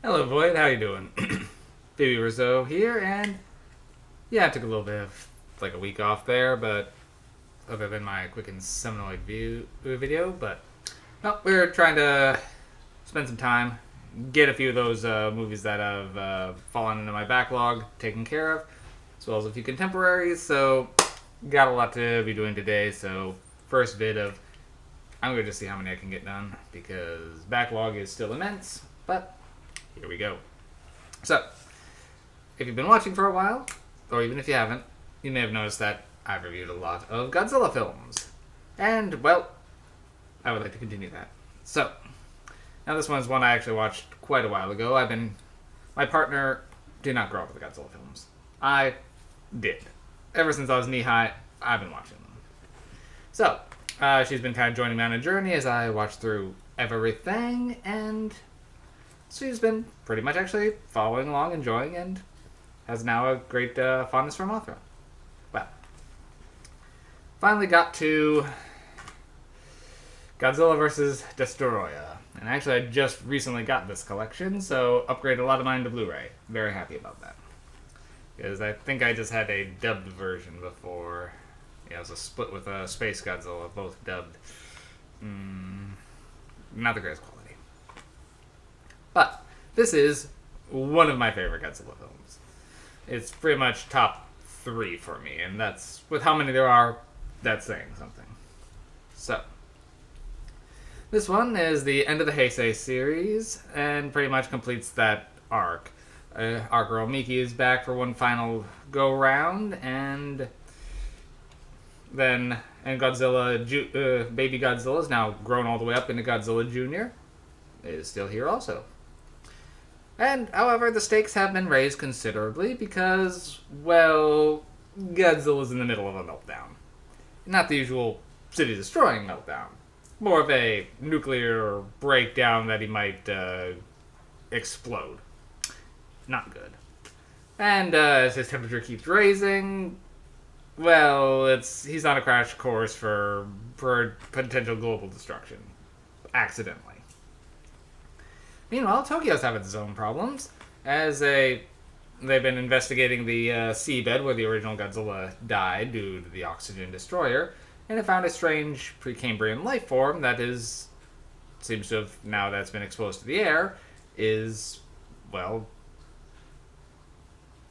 Hello, Void. How you doing? Baby Rizzo here, and yeah, I took a little bit of like a week off there, but other than my quick and Seminoid video, but no, we're trying to spend some time, get a few of those movies that have fallen into my backlog taken care of, as well as a few contemporaries. So, got a lot to be doing today. So, first vid of I'm going to just see how many I can get done because backlog is still immense, but here we go. So, if you've been watching for a while, or even if you haven't, you may have noticed that I've reviewed a lot of Godzilla films. And, well, I would like to continue that. So, now this one's one I actually watched quite a while ago. My partner did not grow up with the Godzilla films. I did. Ever since I was knee high, I've been watching them. So, she's been kind of joining me on a journey as I watch through everything, and she's been pretty much actually following along, enjoying, and has now a great fondness for Mothra. Well, finally got to Godzilla vs. Destoroyah. And actually, I just recently got this collection, so upgraded a lot of mine to Blu-ray. Very happy about that. Because I think I just had a dubbed version before. Yeah, it was a split with a Space Godzilla, both dubbed. Not the greatest quality. But this is one of my favorite Godzilla films. It's pretty much top 3 for me, and that's, with how many there are, that's saying something. So, this one is the end of the Heisei series, and pretty much completes that arc. Our girl Miki is back for one final go-round, and Godzilla, baby Godzilla is now grown all the way up into Godzilla Jr. is still here also. And, however, the stakes have been raised considerably because, well, Godzilla's in the middle of a meltdown. Not the usual city-destroying meltdown. More of a nuclear breakdown that he might explode. Not good. And as his temperature keeps raising, well, he's on a crash course for potential global destruction. Accidentally. Meanwhile, Tokyo's having its own problems, as they've been investigating the seabed where the original Godzilla died due to the oxygen destroyer, and have found a strange Precambrian life form that seems to have, now that it's been exposed to the air, is, well,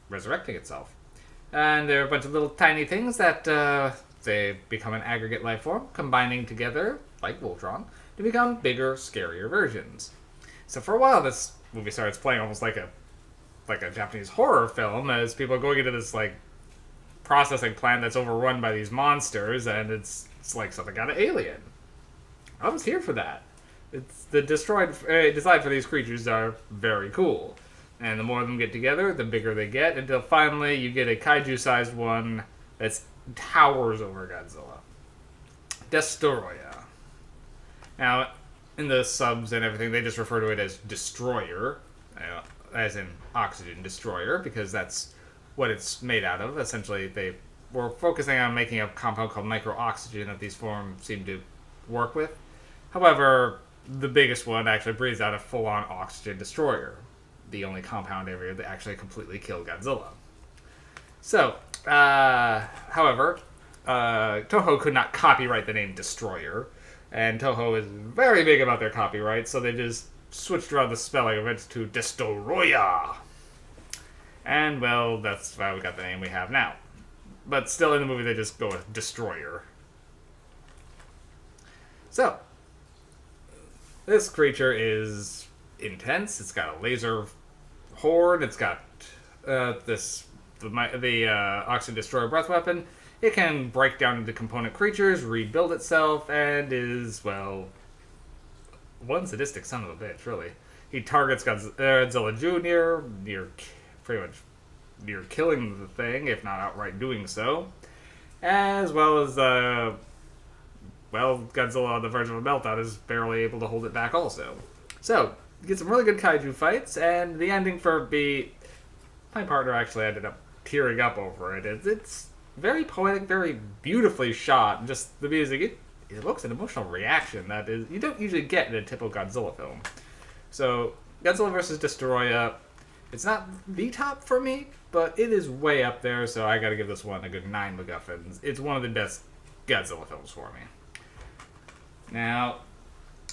resurrecting itself. And there are a bunch of little tiny things that they become an aggregate life form, combining together, like Voltron, to become bigger, scarier versions. So for a while, this movie starts playing almost like a Japanese horror film, as people are going into this like processing plant that's overrun by these monsters, and it's like something out of Alien. I was here for that. It's the design for these creatures are very cool, and the more of them get together, the bigger they get, until finally you get a kaiju-sized one that towers over Godzilla. Destoroyah. Now, in the subs and everything, they just refer to it as Destroyer, as in oxygen destroyer, because that's what it's made out of. Essentially, they were focusing on making a compound called micro-oxygen that these forms seem to work with. However, the biggest one actually breathes out a full-on oxygen destroyer, the only compound ever that actually completely killed Godzilla. So, however, Toho could not copyright the name Destroyer, and Toho is very big about their copyright, so they just switched around the spelling of it to Destoroyah. And, well, that's why we got the name we have now. But still, in the movie, they just go with Destroyer. So, this creature is intense. It's got a laser horde. It's got the Oxygen Destroyer breath weapon. It can break down into component creatures, rebuild itself, and is, well, one sadistic son of a bitch, really. He targets Godzilla Jr. Pretty much near killing the thing, if not outright doing so. As well as, Godzilla on the verge of a meltdown is barely able to hold it back also. So, you get some really good kaiju fights, and the ending my partner actually ended up tearing up over it. It's very poetic, very beautifully shot, and just the music, it evokes an emotional reaction that is you don't usually get in a typical Godzilla film. So Godzilla vs. Destoroyah, it's not the top for me, but it is way up there, so I gotta give this one a good 9 MacGuffins. It's one of the best Godzilla films for me. Now,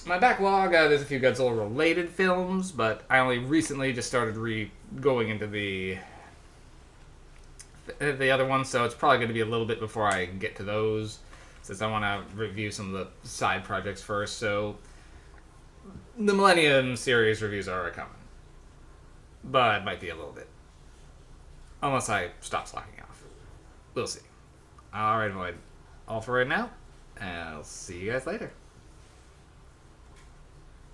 my backlog, there's a few Godzilla-related films, but I only recently just started going into the other ones, so it's probably going to be a little bit before I get to those, since I want to review some of the side projects first. So the Millennium series reviews are coming, but it might be a little bit, unless I stop slacking off. We'll see. All right, all for right now, and I'll see you guys later.